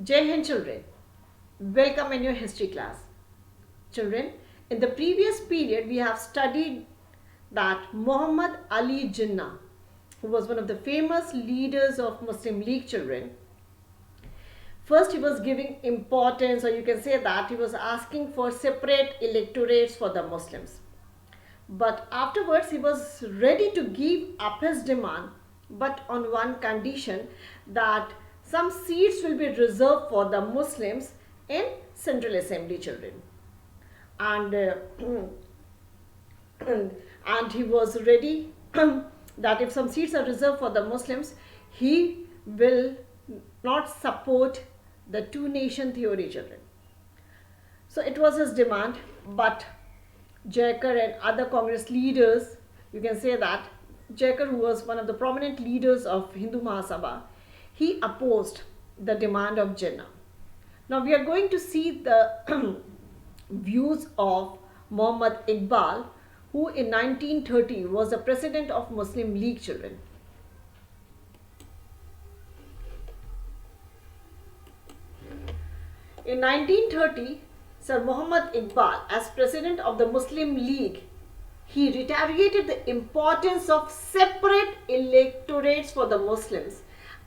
Jai Hind children, welcome in your history class. Children, in the previous period we have studied that Muhammad Ali Jinnah, who was one of the famous leaders of Muslim League children, first he was giving importance, or you can say that he was asking for separate electorates for the Muslims. But afterwards he was ready to give up his demand, but on one condition, that some seats will be reserved for the Muslims in Central Assembly children. And and he was ready that if some seats are reserved for the Muslims, he will not support the two nation theory children. So it was his demand, but Jaikar and other Congress leaders, you can say that Jaikar, who was one of the prominent leaders of Hindu Mahasabha, he opposed the demand of Jinnah. Now we are going to see the views of Muhammad Iqbal, who in 1930 was the president of Muslim League children. In 1930, Sir Muhammad Iqbal, as president of the Muslim League, he reiterated the importance of separate electorates for the Muslims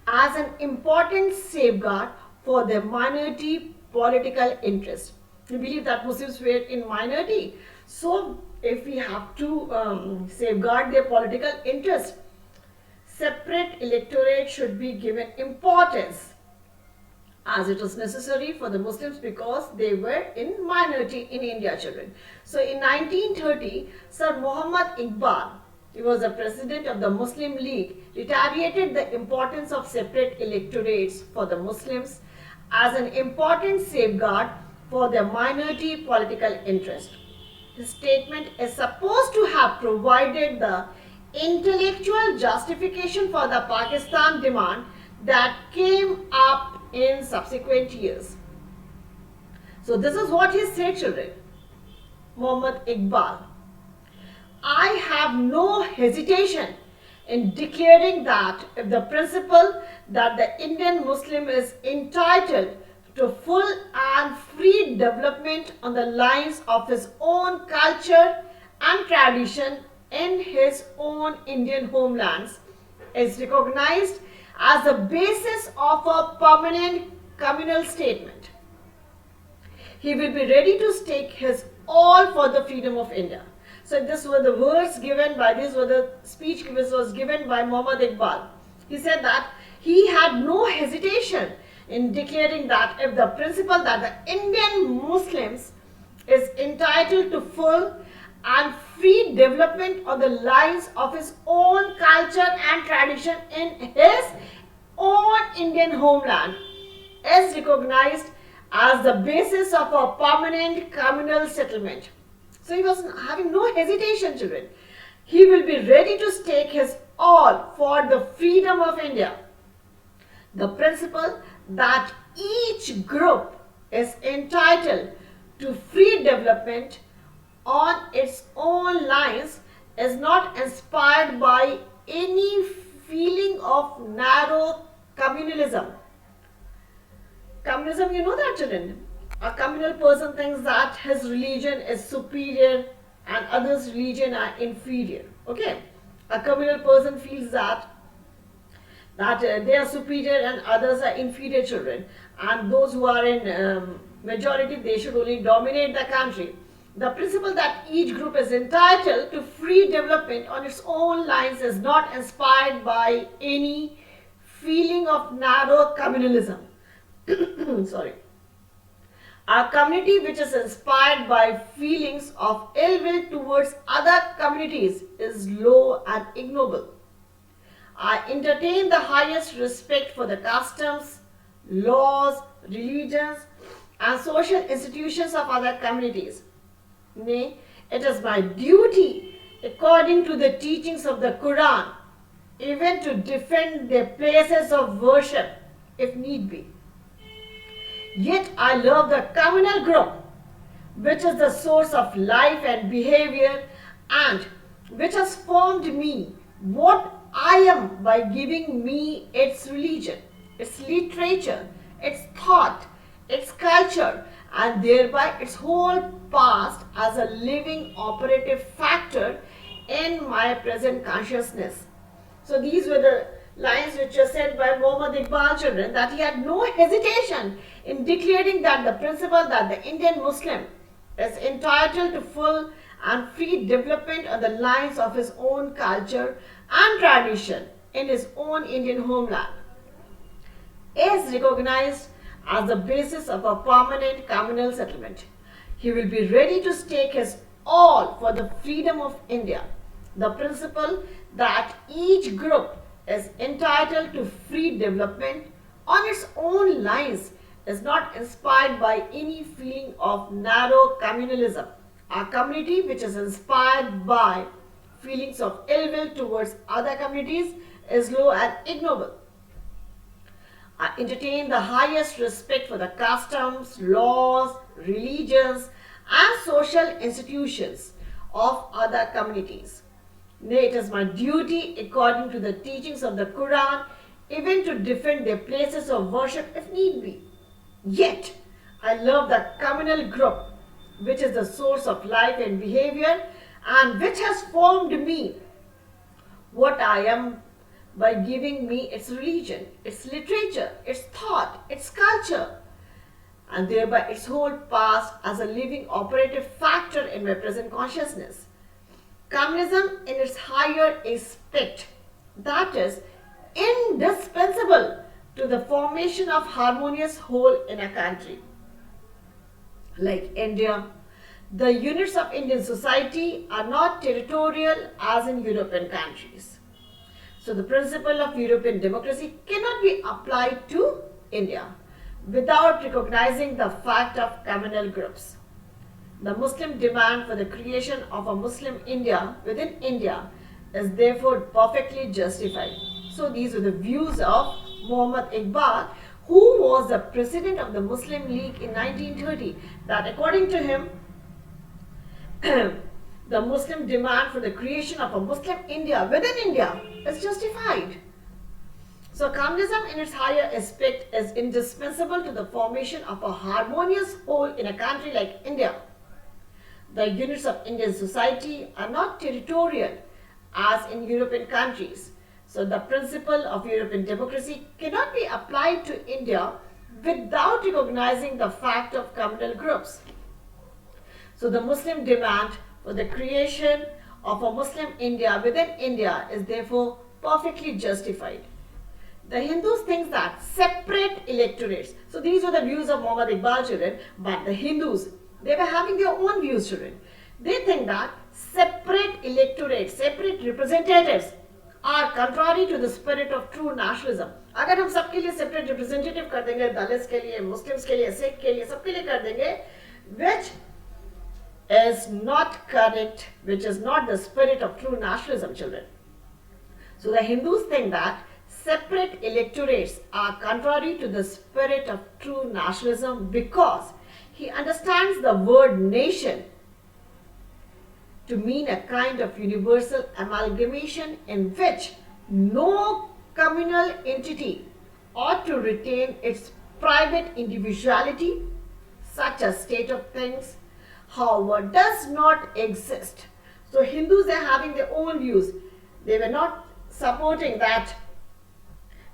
as an important safeguard for their minority political interest. We believe that Muslims were in minority, so if we have to safeguard their political interest, separate electorate should be given importance, as it was necessary for the Muslims because they were in minority in India children. So in 1930, Sir Muhammad Iqbal, he was the president of the Muslim League, reiterated the importance of separate electorates for the Muslims as an important safeguard for their minority political interest. His statement is supposed to have provided the intellectual justification for the Pakistan demand that came up in subsequent years. So this is what he said, children. Muhammad Iqbal, I have no hesitation in declaring that if the principle that the Indian Muslim is entitled to full and free development on the lines of his own culture and tradition in his own Indian homelands is recognized as the basis of a permanent communal statement, he will be ready to stake his all for the freedom of India. So these were the words given by, these were the speech which was given by Muhammad Iqbal. He said that he had no hesitation in declaring that if the principle that the Indian Muslims is entitled to full and free development on the lines of his own culture and tradition in his own Indian homeland is recognized as the basis of a permanent communal settlement. So he was having no hesitation, children. He will be ready to stake his all for the freedom of India. The principle that each group is entitled to free development on its own lines is not inspired by any feeling of narrow communalism. Communism, you know that, children? A communal person thinks that his religion is superior and others' religion are inferior. Okay? A communal person feels that they are superior and others are inferior children, and those who are in majority, they should only dominate the country. The principle that each group is entitled to free development on its own lines is not inspired by any feeling of narrow communalism. Sorry. A community which is inspired by feelings of ill will towards other communities is low and ignoble. I entertain the highest respect for the customs, laws, religions, and social institutions of other communities. Nay, it is my duty, according to the teachings of the Quran, even to defend their places of worship if need be. Yet I love the communal group, which is the source of life and behavior and which has formed me what I am by giving me its religion, its literature, its thought, its culture, and thereby its whole past as a living operative factor in my present consciousness. So these were the lines which were said by Muhammad Iqbal, children, that he had no hesitation in declaring that the principle that the Indian Muslim is entitled to full and free development on the lines of his own culture and tradition in his own Indian homeland is recognized as the basis of a permanent communal settlement. He will be ready to stake his all for the freedom of India. The principle that each group is entitled to free development on its own lines is not inspired by any feeling of narrow communalism. A community which is inspired by feelings of ill will towards other communities is low and ignoble. I entertain the highest respect for the customs, laws, religions, and social institutions of other communities. Nay, it is my duty, according to the teachings of the Quran, even to defend their places of worship if need be. Yet, I love the communal group, which is the source of life and behavior, and which has formed me what I am by giving me its religion, its literature, its thought, its culture, and thereby its whole past as a living operative factor in my present consciousness. Communism in its higher aspect, that is indispensable to the formation of harmonious whole in a country like India. The units of Indian society are not territorial as in European countries. So the principle of European democracy cannot be applied to India without recognizing the fact of communal groups. The Muslim demand for the creation of a Muslim India within India is therefore perfectly justified. So these were the views of Muhammad Iqbal, who was the president of the Muslim League in 1930, that according to him, the Muslim demand for the creation of a Muslim India within India is justified. So communism in its higher aspect is indispensable to the formation of a harmonious whole in a country like India. The units of Indian society are not territorial as in European countries. So the principle of European democracy cannot be applied to India without recognizing the fact of communal groups. So the Muslim demand for the creation of a Muslim India within India is therefore perfectly justified. The Hindus think that separate electorates, so these were the views of Muhammad Iqbal, children, but the Hindus, they were having their own views, children. They think that separate electorates, separate representatives are contrary to the spirit of true nationalism. अगर हम सबके लिए separate representative कर देंगे, Dalits के लिए, Muslims के लिए, सिख के लिए, सबके लिए कर देंगे, which is not correct, which is not the spirit of true nationalism, children. So the Hindus think that separate electorates are contrary to the spirit of true nationalism because he understands the word nation to mean a kind of universal amalgamation in which no communal entity ought to retain its private individuality. Such a state of things, however, does not exist. So Hindus are having their own views. They were not supporting that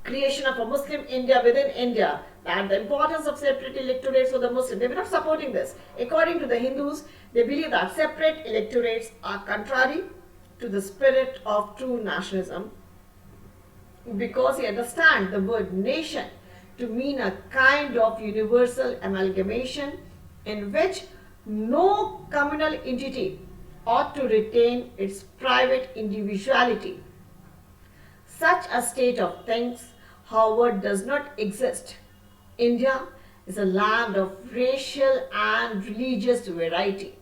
creation of a Muslim India within India, and the importance of separate electorates for the Muslim. They were not supporting this. According to the Hindus, they believe that separate electorates are contrary to the spirit of true nationalism because he understands the word nation to mean a kind of universal amalgamation in which no communal entity ought to retain its private individuality. Such a state of things, however, does not exist. India is a land of racial and religious variety.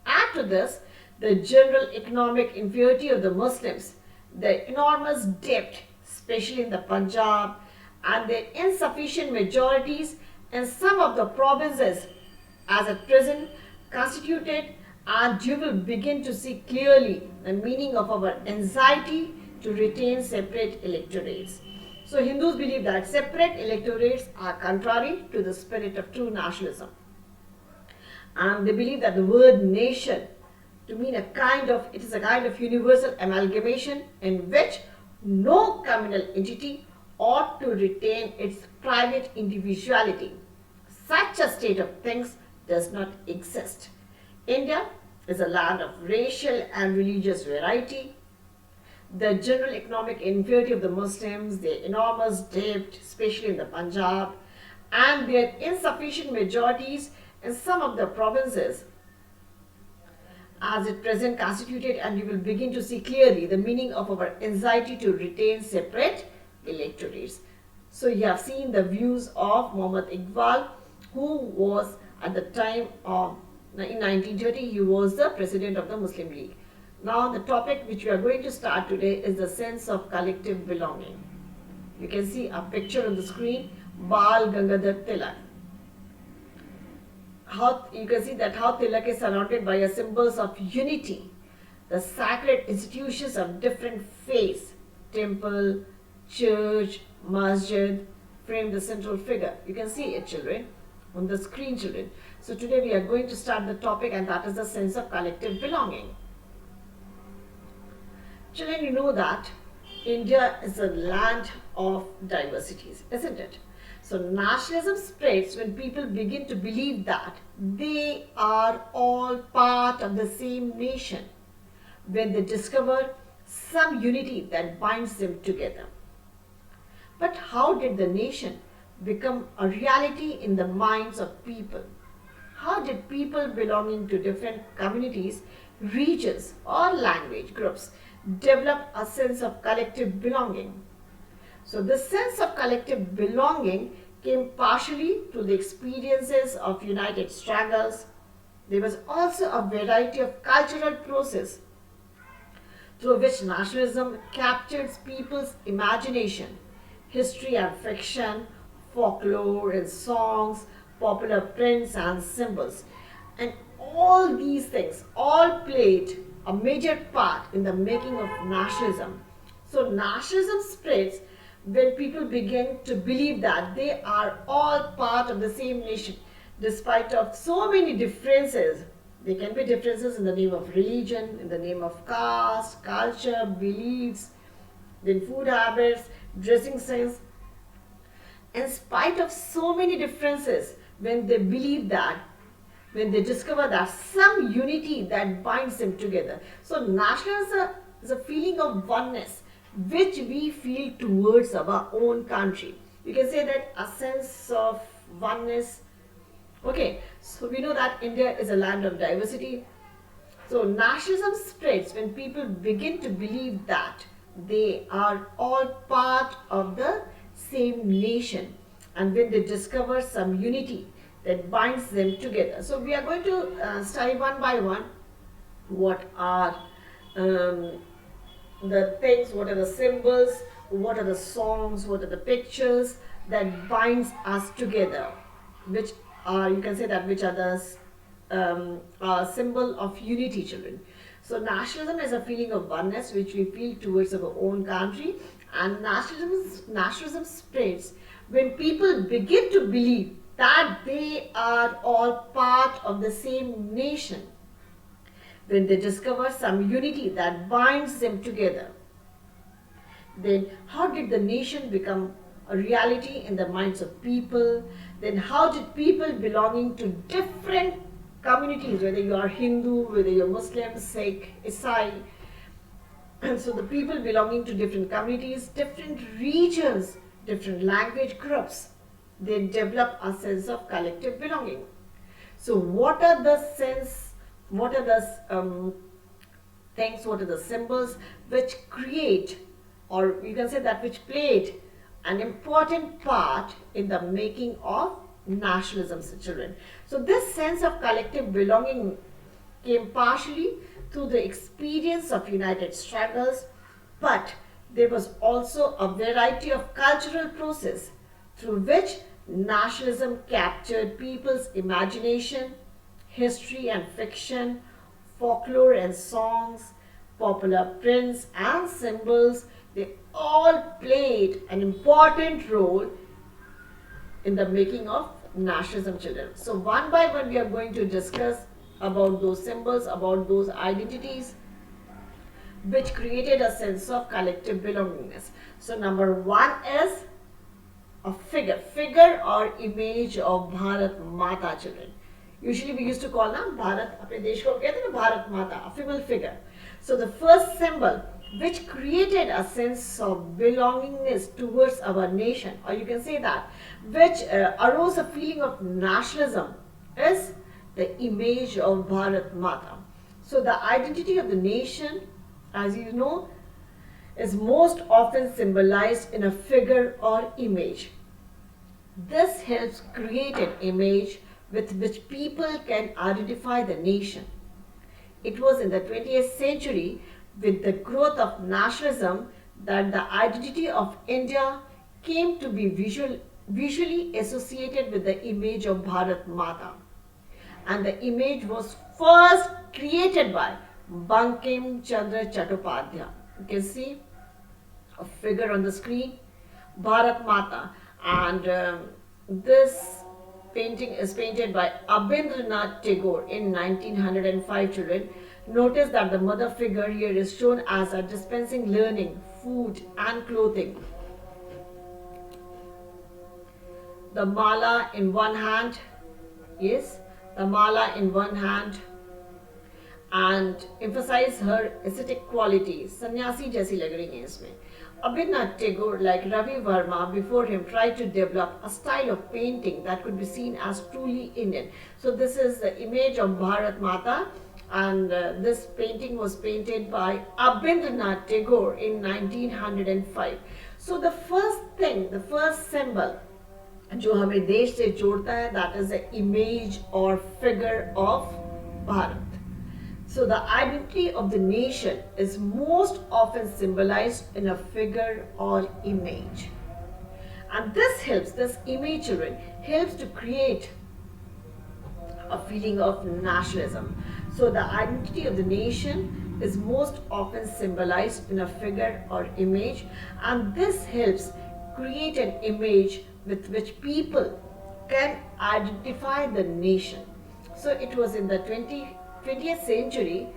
Add to this the general economic inferiority of the Muslims, their enormous debt, especially in the Punjab, and their insufficient majorities in some of the provinces as at present constituted, and you will begin to see clearly the meaning of our anxiety to retain separate electorates. So Hindus believe that separate electorates are contrary to the spirit of true nationalism. And they believe that the word nation to mean it is a kind of universal amalgamation in which no communal entity ought to retain its private individuality. Such a state of things does not exist. India is a land of racial and religious variety. The general economic inferiority of the Muslims, their enormous debt, especially in the Punjab, and their insufficient majorities in some of the provinces as at present constituted, and you will begin to see clearly the meaning of our anxiety to retain separate electorates. So you have seen the views of Muhammad Iqbal, who was at the time of in 1930 he was the president of the Muslim League. Now the topic which we are going to start today is the sense of collective belonging. You can see a picture on the screen, Bal Gangadhar Tilak. How you can see that how Tilak is surrounded by symbols of unity, the sacred institutions of different faiths, temple, church, masjid, frame the central figure. You can see it, children, on the screen, children. So today we are going to start the topic, and that is the sense of collective belonging. Children, you know that India is a land of diversities, isn't it? So nationalism spreads when people begin to believe that they are all part of the same nation, when they discover some unity that binds them together. But how did the nation become a reality in the minds of people? How did people belonging to different communities, regions, or language groups develop a sense of collective belonging? So this sense of collective belonging came partially through the experiences of united struggles. There was also a variety of cultural process through which nationalism captured people's imagination, history and fiction, folklore and songs, popular prints and symbols. And all these things all played a major part in the making of nationalism. So nationalism spreads when people begin to believe that they are all part of the same nation, despite of so many differences. There can be differences in the name of religion, in the name of caste, culture, beliefs, then food habits, dressing sense. In spite of so many differences, when they believe that, when they discover that some unity that binds them together. So nationalism is a feeling of oneness which we feel towards our own country. You can say that a sense of oneness. Okay, so we know that India is a land of diversity. So nationalism spreads when people begin to believe that they are all part of the same nation, and when they discover some unity that binds them together. So we are going to study one by one what are the things, what are the symbols, what are the songs, what are the pictures that binds us together, which are, you can say that, which are the symbol of unity, children. So nationalism is a feeling of oneness which we feel towards our own country, and nationalism spreads when people begin to believe that they are all part of the same nation, when they discover some unity that binds them together. Then how did the nation become a reality in the minds of people? Then how did people belonging to different communities, whether you are Hindu, whether you are Muslim, Sikh, Isai, and so the people belonging to different communities, different regions, different language groups, they develop a sense of collective belonging. So what are the things, what are the symbols which create, or you can say that which played an important part in the making of nationalism, children? So this sense of collective belonging came partially through the experience of united struggles, but there was also a variety of cultural process through which nationalism captured people's imagination, history and fiction, folklore and songs, popular prints and symbols, they all played an important role in the making of nationalism, children. So one by one we are going to discuss about those symbols, about those identities which created a sense of collective belongingness. So number one is a figure or image of Bharat Mata, children. Usually we used to call na Bharat, अपने देश को कहते हैं ना Bharat Mata, a female figure. So the first symbol which created a sense of belongingness towards our nation, or you can say that, which arose a feeling of nationalism, is the image of Bharat Mata. So the identity of the nation, as you know, is most often symbolized in a figure or image. This helps create an image with which people can identify the nation. It was in the 20th century, with the growth of nationalism, that the identity of India came to be visually associated with the image of Bharat Mata. And the image was first created by Bankim Chandra Chattopadhyay. You can see a figure on the screen, Bharat Mata, and this painting is painted by Abhindranath Tagore in 1905, children. Notice that the mother figure here is shown as a dispensing learning, food and clothing. The mala in one hand, yes, the mala in one hand, and emphasize her ascetic qualities. Sannyasi जैसी लग रही हैं इसमें. Abhindranath Tagore, like Ravi Verma before him, tried to develop a style of painting that could be seen as truly Indian. So this is the image of Bharat Mata, and this painting was painted by Abhindranath Tagore in 1905. So the first thing, the first symbol जो हमें देश से जोड़ता है, that is the image or figure of Bharat. So the identity of the nation is most often symbolized in a figure or image. And this imagery helps to create a feeling of nationalism. So the identity of the nation is most often symbolized in a figure or image, and this helps create an image with which people can identify the nation. So it was in the 20th century,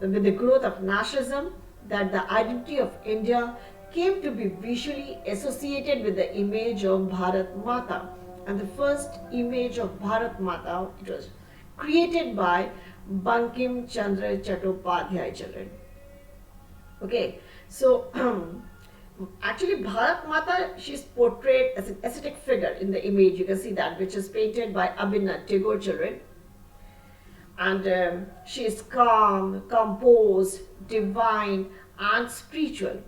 with the growth of nationalism, that the identity of India came to be visually associated with the image of Bharat Mata. And the first image of Bharat Mata, it was created by Bankim Chandra Chattopadhyay, children. Okay, so actually Bharat Mata, she's portrayed as an ascetic figure in the image. You can see that, which is painted by Abhindranath Tagore, children. And she is calm, composed, divine and spiritual.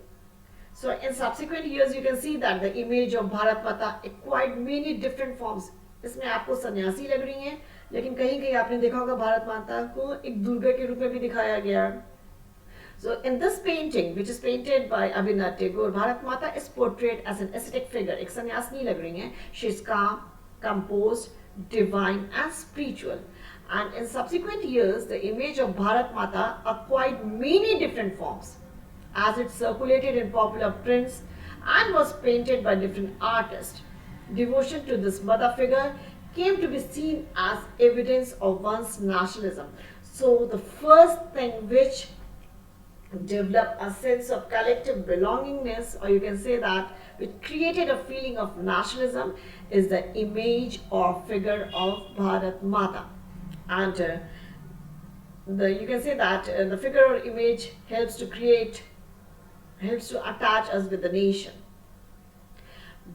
So in subsequent years you can see that the image of Bharat Mata acquired many different forms. इसमें आपको सन्यासी लग रही हैं, लेकिन कहीं कहीं आपने देखा होगा भारत माता को एक दुर्गा के रूप में भी दिखाया गया. So in this painting, which is painted by Abhindranath Tagore, Bharat Mata is portrayed as an ascetic figure. एक सन्यास नहीं लग रही हैं. She is calm, composed, divine and spiritual. And in subsequent years, the image of Bharat Mata acquired many different forms as it circulated in popular prints and was painted by different artists. Devotion to this mother figure came to be seen as evidence of one's nationalism. So the first thing which developed a sense of collective belongingness, or you can say that which created a feeling of nationalism, is the image or figure of Bharat Mata. And you can say that the figure or image helps to attach us with the nation.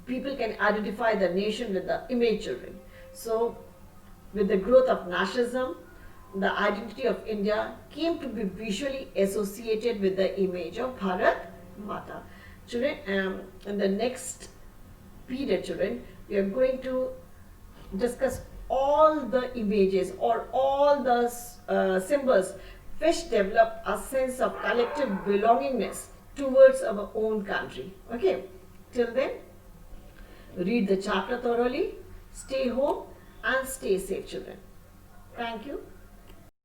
People can identify the nation with the imagery. So with the growth of nationalism, the identity of India came to be visually associated with the image of Bharat Mata. Children, in the next period, children, we are going to discuss all the images or all the symbols which develop a sense of collective belongingness towards our own country. Okay, till then, read the chapter thoroughly, stay home and stay safe, children. Thank you.